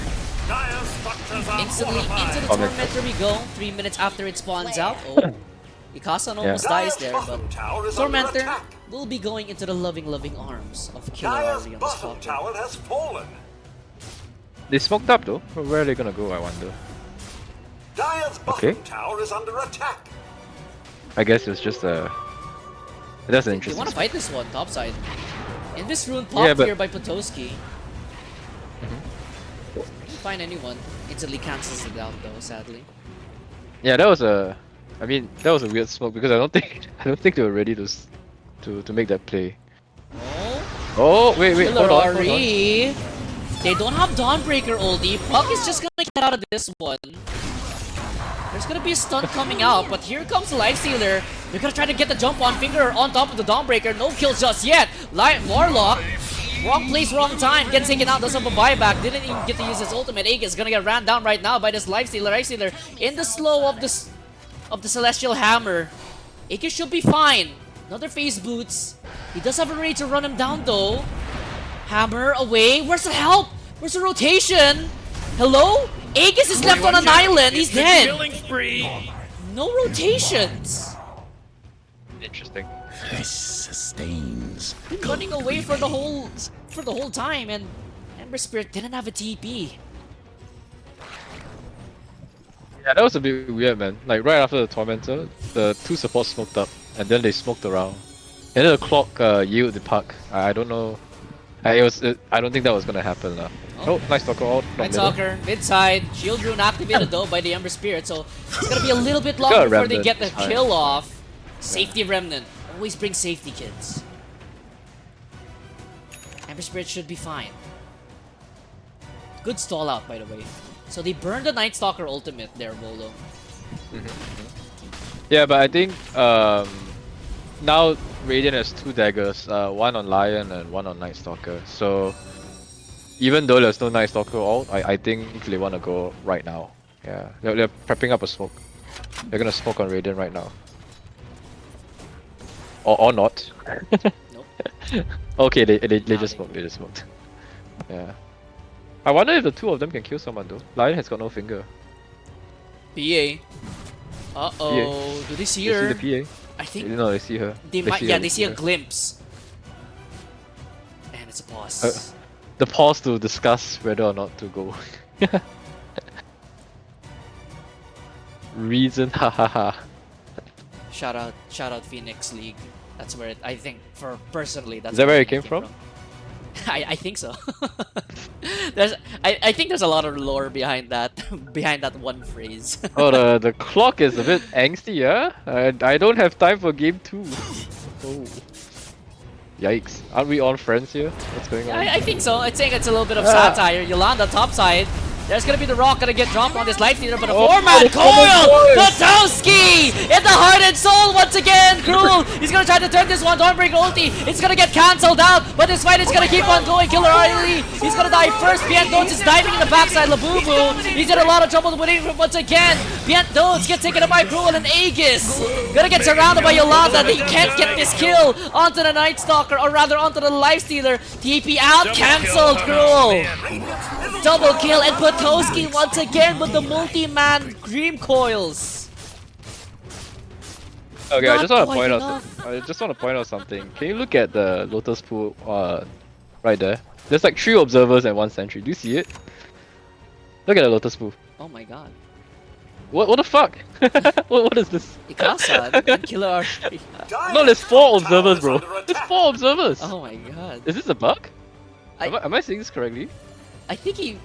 Dire's structures are Instantly into fortified. the Comment. Tormentor we go, 3 minutes after it spawns out. Oh, Ikasan almost dies Dire's there, but bottom tower is under Tormentor attack. will be going into the loving arms of Killer Dire's Ari on this bottom top. tower has fallen. They smoked up though. Where are they gonna go, I wonder? Dire's bottom tower is under attack. I guess it's just a. That's an You interesting. want to fight this one, topside. In this rune popped here by Potowski. Find anyone. Instantly cancels it out though, sadly. Yeah, that was a. I mean, that was a weird smoke because I don't think they were ready to make that play. Oh, Oh wait, hold on. They don't have Dawnbreaker ulti. Puck is just gonna get out of this one. There's gonna be a stun coming out, but here comes the Lifestealer. They're gonna try to get the jump on Finger on top of the Dawnbreaker. No kills just yet. Warlock, wrong place, wrong time. Gets taken out, doesn't have a buyback. Didn't even get to use his ultimate. Aegis is gonna get ran down right now by this Lifestealer. Lifestealer in the slow of the Celestial Hammer. Aegis should be fine. Another phase boots. He does have a ready to run him down though. Hammer away. Where's the help? Where's the rotation? Hello? Aegis is left on an island. He's dead. No rotations. Interesting. This sustains. Running away for the whole time, and Ember Spirit didn't have a TP. Yeah, that was a bit weird, man. Like right after the Tormentor, the two supports smoked up, and then they smoked around. And then the clock yielded the puck. I don't know. I don't think that was gonna happen lah. Oh, nice talker out. Night Stalker, mid-side, shield rune activated though by the Ember Spirit, so it's gonna be a little bit longer before they get the kill off. Safety Remnant. Always bring safety, kids. Ember Spirit should be fine. Good stall out, by the way. So they burned the Night Stalker ultimate there, Bolo. Yeah, but I think now Radiant has two daggers, one on Lion and one on Night Stalker. So even though there's no Night Stalker ult, I think they want to go right now. Yeah, they're prepping up a smoke. They're gonna smoke on Radiant right now. Or not. Nope. Okay, they just smoked. They just smoked. Yeah. I wonder if the two of them can kill someone though. Lion has got no finger. PA. Uh-oh. Do they see her? They see the PA. I think No, they see her. they might. Yeah, they see a glimpse. And it's a pause. The pause to discuss whether or not to go. Reason, hahaha. Shout out Phoenix League. That's where I think, for personally, that's Is that where it came from? I think so. I think there's a lot of lore behind that one phrase. Oh, the clock is a bit angsty, yeah? I don't have time for game 2. Oh. Yikes. Aren't we all friends here? What's going on? I think so. I think it's a little bit of satire. Yolanda topside. There's gonna be the rock gonna get dropped on this life leader, but a 4-man coil! Potowski! In the heart and soul once again! Cruel! He's gonna try to turn this one, Dawnbreaker ulti! It's gonna get cancelled out, but this fight is gonna keep on going. Killer Riley! He's gonna die first. Piet Dotes is diving in the backside. Labubu! He's in a lot of trouble winning once again. Piet Dotes gets taken up by Cruel and Aegis! Gonna get surrounded by Yolanda. They can't get this kill onto the Night Stalker, or rather onto the Lifestealer. TP out, cancelled Cruel! Double kill, and Potowski once again with the multi-man Dream Coils. Okay, Not I just want to point out something. Can you look at the Lotus Pool right there? There's like 3 observers and 1 sentry. Do you see it? Look at the Lotus Pool. Oh my god. What the fuck? what is this? Ikasa and Killer Archery. No, there's 4 observers, bro. There's 4 observers. Oh my god. Is this a bug? Am I saying this correctly? I think he...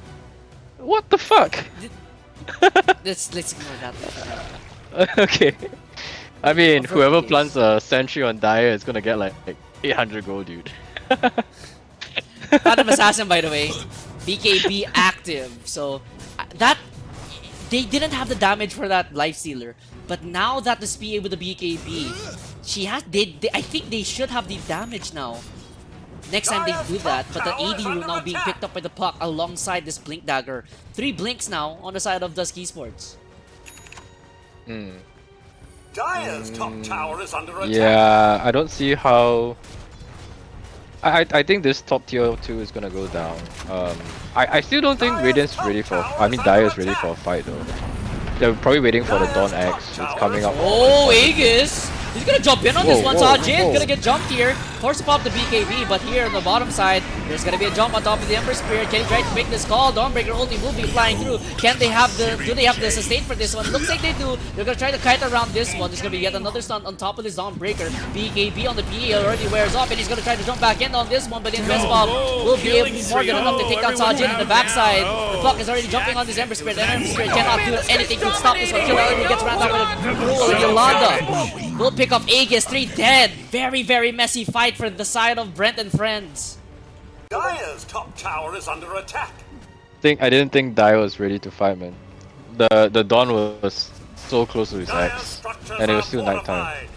What the fuck? Let's ignore that. Okay. I mean, Over whoever please. plants a sentry on Dire is gonna get like 800 gold, dude. Phantom Assassin, by the way. BKB active. So, that... They didn't have the damage for that Lifestealer. But now that the SPA with the BKB, she has... I think they should have the damage now. Next time they do that, but the AD rune now being picked up by the puck alongside this Blink Dagger. 3 blinks now on the side of Dusk Esports. Dire's top tower is under attack. Yeah, I don't see how... I think this top tier 2 is gonna go down. I still don't think Radiant's ready for... I mean Dire is ready for a fight though. They're probably waiting for the Dawn Axe. It's coming up. Oh, Aegis! He's gonna jump in on this one. Whoa, Sajin whoa. gonna get jumped here. force to pop the BKB, but here on the bottom side, there's gonna be a jump on top of the Ember Spirit. Can he try to make this call? Dawnbreaker ulti will be flying through. Can they have the, do they have the sustain for this one? Looks like they do. They're gonna try to kite around this one. There's gonna be yet another stun on top of this Dawnbreaker. BKB on the PA already wears off, and he's gonna try to jump back in on this one, but Investbob will be able more than enough to take down Sajin in the backside. The Puck is already jumping on this Ember Spirit, and Ember Spirit cannot do anything to stop this one. Killer already gets ran up with a Cruel, and Yolanda will pick up Aegis, 3 dead. Very, very messy fight for the side of Brent and friends. Dire's top tower is under attack. I didn't think Dai was ready to fight, man. The dawn was so close to his Dire's axe, structures and it was are still nighttime.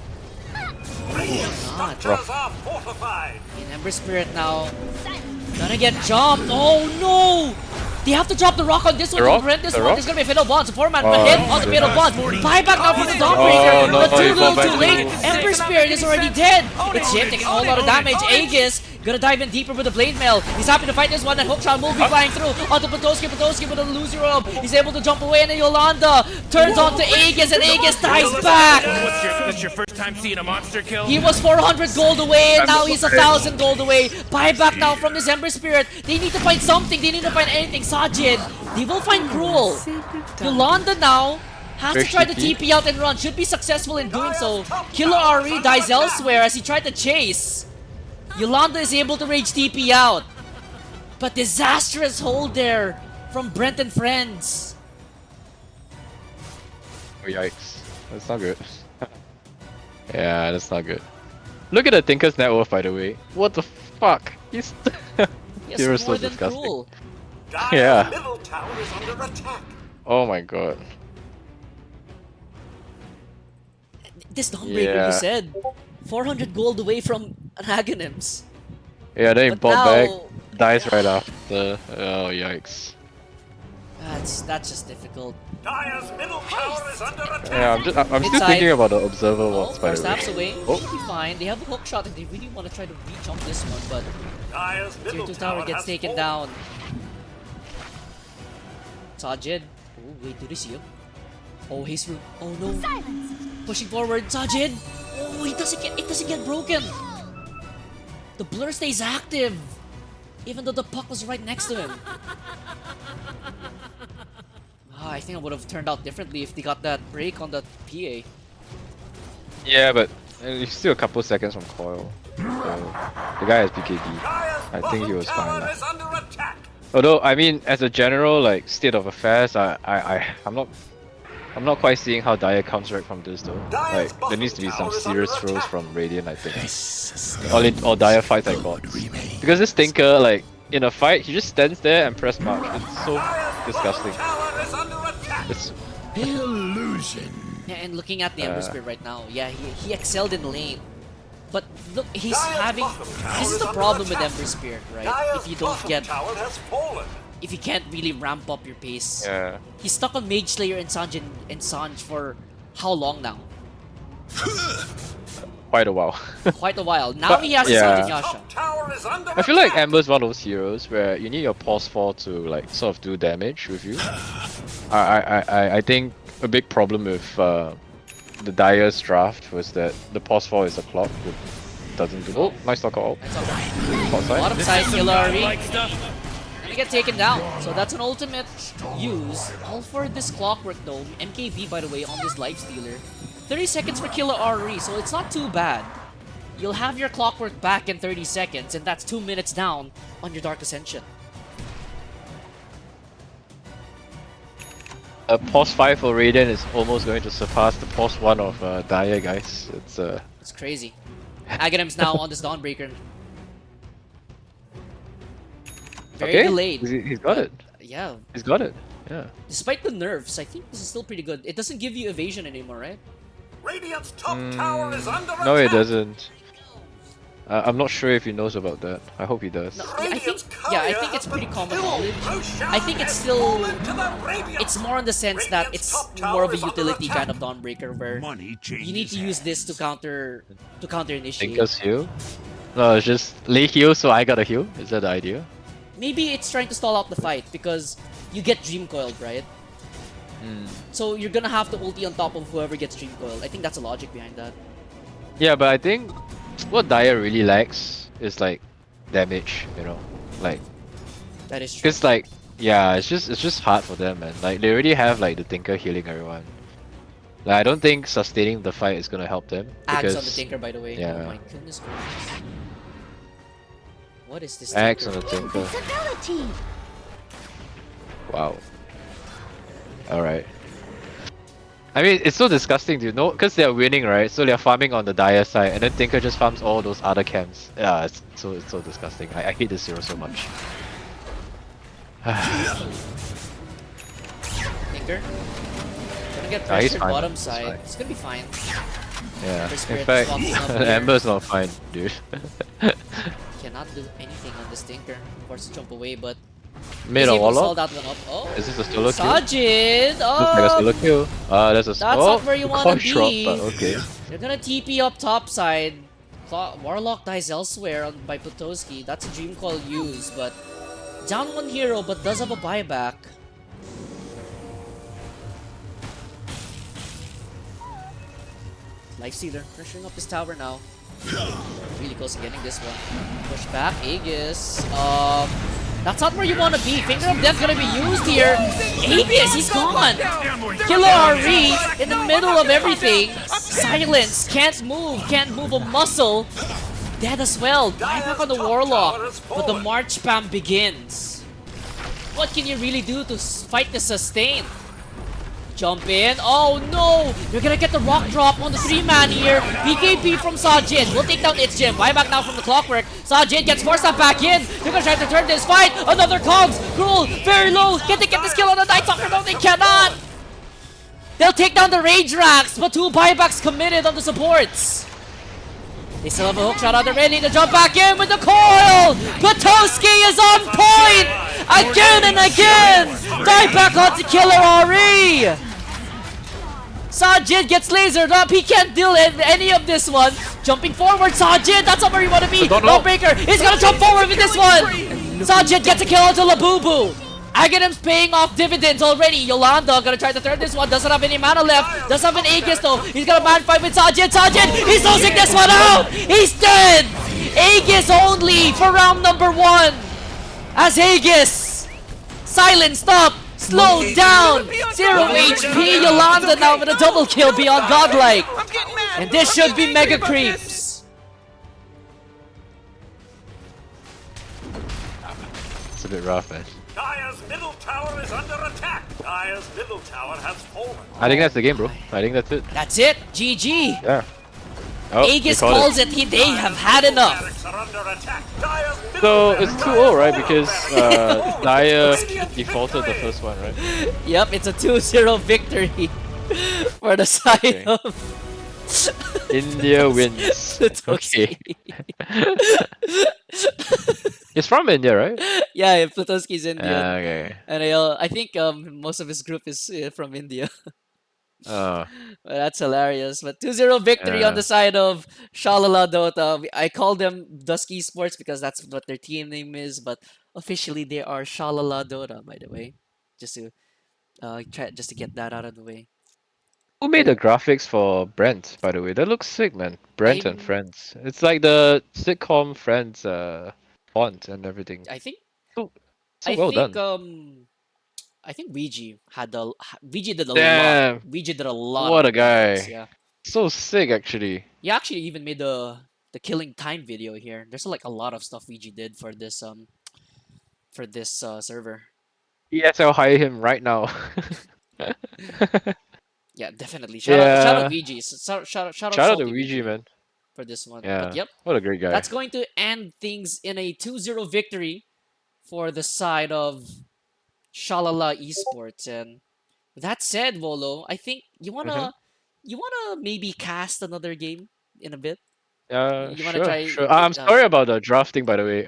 fortified. Radiant structures are fortified. And Ember Spirit now gonna get jumped. Oh no! They have to drop the rock on this one to prevent this one. There's gonna be a fatal bond. So 4-man hit on the fatal bond. Buyback now from the Dawnbreaker. But too little, too late. Ember Spirit is already dead. It's Jim taking a whole lot of damage. Aegis gonna dive in deeper with the Blade Mail. He's happy to fight this one, and Hookshot will be flying through onto Potoski. Potoski with a loser robe. He's able to jump away, and then Yolanda turns onto Aegis, and Aegis dies back. This your first time seeing a monster kill? He was 400 gold away, and now he's 1,000 gold away. Buyback now from this Ember Spirit. They need to find something. They need to find anything. Sajid, they will find Cruel. Yolanda now has to try to TP out and run. Should be successful in doing so. Killer RE dies elsewhere as he tried to chase. Yolanda is able to rage TP out. But disastrous hold there from Brent and friends. Oh yikes. That's not good. Yeah, that's not good. Look at the Tinker's net worth, by the way. What the fuck? He's Yes, was more so than disgusting. Cruel. Dire's Yeah. middle tower is under attack. Oh my god. This Dawnbreaker, Yeah. you said, 400 gold away from an Aghanims. Yeah, then he But bought back, now- dies right after. Oh yikes. That's just difficult. Dire's middle tower is under attack. Yeah, I'm still Inside. thinking about the observer Oh, walls, by first the way. half's away. Oh. Should be fine. They have a hook shot if they really want to try to re-jump this one, but Dire's Tier middle 2 tower gets has taken fallen. down. Sajid. Oh, wait, did he see him? Oh, he's oh no. Pushing forward, Sajid. Oh, it doesn't get broken. The blur stays active, even though the puck was right next to him. I think it would have turned out differently if they got that break on that PA. Yeah, but it's still a couple seconds from coil. So, the guy has BKB. Dire's I think he was bottom fine. tower is under attack. Although, I mean, as a general like state of affairs, I'm not quite seeing how Dire comes back from this though. Like, there needs to be some serious throws from Radiant, I think. Or Dire fights like bots. Because this Tinker, like, in a fight, he just stands there and press march. It's so disgusting. Tower is under attack. It's Illusion. Yeah, and looking at the Ember Spirit right now, yeah, he excelled in lane. But look, he's Dire's having. bottom tower This is the under problem with attack. Ember Spirit, right? Dire's If you don't bottom get, tower has fallen. if you can't really ramp up your pace. yeah. He's stuck on Mage Slayer and Sanj for how long now? Quite a while. Quite a while. Now But, he has yeah. Sanj and Yasha. Top tower is under I feel like attack. Amber's one of those heroes where you need your pause 4 to like sort of do damage with you. I think a big problem with the Dire's draft was that the pause 4 is a clock that doesn't do. Oh, nice talk out. That's all right. Outside. Bottom side, Killer RE. Like stuff. Gonna get taken down. So that's an ultimate use. All for this clockwork though. MKV, by the way, on this lifestealer. 30 seconds for Killer RE, so it's not too bad. You'll have your clockwork back in 30 seconds, and that's 2 minutes down on your Dark Ascension. A pause 5 for Radiant is almost going to surpass the pause 1 of Dire, guys. It's crazy. Aghanim's now on this Dawnbreaker. Very okay. delayed. He's got it. Yeah. He's got it. Yeah. Despite the nerfs, I think this is still pretty good. It doesn't give you evasion anymore, right? Radiant's top tower is under attack. No, it doesn't. I'm not sure if he knows about that. I hope he does. No, I think it's pretty common knowledge. I think it's still it's more in the sense that it's more of a utility kind of Dawnbreaker where Money changes. you need to use this to counter initiate. Tinker's heal? No, it's just lay heal so I gotta heal. Is that the idea? Maybe it's trying to stall out the fight because you get Dream Coiled, right? So you're gonna have to ulti on top of whoever gets Dream Coiled. I think that's the logic behind that. Yeah, but I think what Dire really lacks is like damage, you know, like That is true. because like yeah, it's just hard for them, man. Like they already have like the Tinker healing everyone. Like I don't think sustaining the fight is gonna help them Ags on the because Tinker, by the way. Oh yeah, my goodness gracious. What is this Axe Tinker? on the Tinker. Invisibility. Wow. All right. I mean, it's so disgusting, do you know? Because they're winning, right? So they're farming on the Dire side, and then Tinker just farms all those other camps. Yeah, it's so disgusting. I hate this hero so much. Tinker? Gonna get Ah, he's pressured fine, bottom he's side. fine. It's gonna be fine. Yeah. The In Spirit fact, walking up here. Ember's not fine, dude. Cannot do anything on this Tinker. Forced to jump away, but Mid he's or able to stall Warlock? that one up. Oh, Is this a solo kill? Sajid! Looks like a solo kill. There's a That's oh, not where you the wanna cost drop, be. but okay. They're gonna TP up top side. Warlock dies elsewhere by Plutowski. That's a dream call used, but down one hero, but does have a buyback. Lifestealer pressuring up his tower now. Really close to getting this one. Push back, Aegis. That's not where you want to be. Finger of Death gonna be used here. Aegis, he's gone. Killer RE in the middle of everything. Silence, can't move a muscle. Dead as well. Buyback on the Warlock, but the March spam begins. What can you really do to fight the sustain? Jump in. Oh no! You're gonna get the rock drop on the 3-man here. BKB from Sajid. We'll take down its gym. Buyback now from the Clockwork. Sajid gets forced up back in. They're gonna try to turn this fight. Another Cogs. Cruel. Very low. Can they get this kill on the Night Stalker? No, they cannot. They'll take down the Rage Racks, but 2 buybacks committed on the supports. They still have a hook shot out. They're ready to jump back in with the coil. Plutowski is on point again and again. Dive back onto Killer RE. Sajid gets lasered up. He can't deal with any of this one. Jumping forward, Sajid. That's not where you want to be. Lawbreaker. He's gonna jump forward with this one. Sajid gets a kill onto Labubu. Aghanim's paying off dividends already. Yolanda gonna try to turn this one. Doesn't have any mana left. Doesn't have an Aegis though. He's gonna man fight with Sajid. Sajid! He's losing this one out! He's dead! Aegis only for round number 1. As Aegis. Silence, stop. Slow down. 0 HP. Yolanda now with a double kill beyond godlike. And this should be mega creeps. It's a bit rough, man. Dire's middle tower is under attack. Dire's middle tower has fallen. I think that's the game, bro. I think that's it. That's it. GG. Yeah. Oh, Aegis they called calls it. They have had enough. Barracks are under attack. Dire's middle So barracks it's are 2-0, right? under Because attack. Dire defaulted the first one, right? Yep, it's a 2-0 victory for the side Okay. of India wins. Plutowski. Okay. It's from India, right? Yeah, Plutowski's Indian. Okay. And I think most of his group is from India. Uh, But that's hilarious. But 2-0 victory on Yeah. the side of Shalala Dota. I call them Dusky Sports because that's what their team name is. But officially, they are Shalala Dota, by the way. Just to get that out of the way. who made the graphics for Brent, by the way? That looks sick, man. Brent and I'm- Friends. It's like the sitcom Friends font and everything. I think So I well think done. I think Ouija Ouija did a Damn. lot. Ouija did a lot. What of a guy. graphics, yeah. So sick, actually. He actually even made the killing time video here. There's like a lot of stuff Ouija did for this server. ESL hire him right now. Yeah, definitely. Shout out Yeah. Ouija. Shout out Shout out to Salty Ouija, man. for this one. Yeah. But yep, What a great guy. that's going to end things in a 2-0 victory for the side of Shalala Esports. And with that said, Volo, I think you wanna maybe cast another game in a bit. You wanna Sure, try- sure. I'm uh, sorry about the drafting, by the way.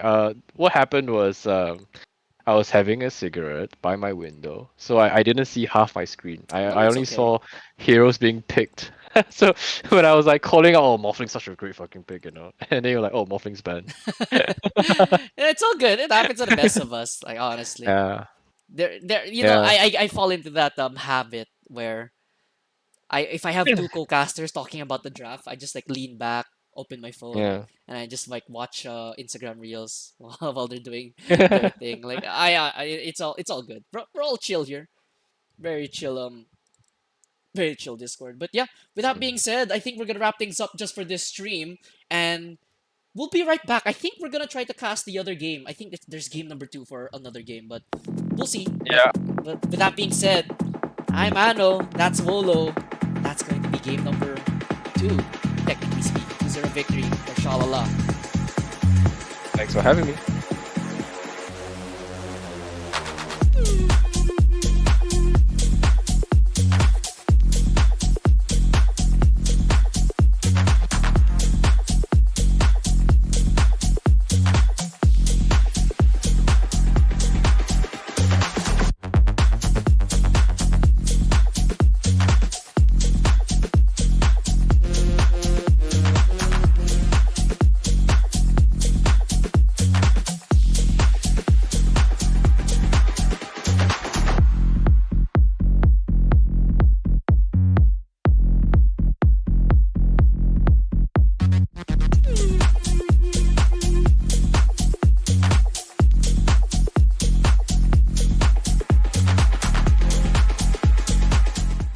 What happened was I was having a cigarette by my window, so I didn't see half my screen. I it's only okay. saw heroes being picked. So when I was like calling out, oh, Morphling's such a great fucking pick, you know, and then you're like, oh, Morphling's banned. It's all good. It happens to the best of us. Like honestly, Yeah, you know, Yeah. I fall into that habit where if I have two co-casters talking about the draft, I just like lean back open my phone Yeah. and I just like watch Instagram reels while they're doing their thing. Like it's all good. We're all chill here. Very chill very chill Discord. But yeah, with that being said, I think we're gonna wrap things up just for this stream, and we'll be right back. I think we're gonna try to cast the other game. I think there's game number 2 for another game, but we'll see. Yeah. But with that being said, I'm Ano. That's Wolo. That's going to be game number 2, technically speaking. 2-0 victory for Shalala. Thanks for having me.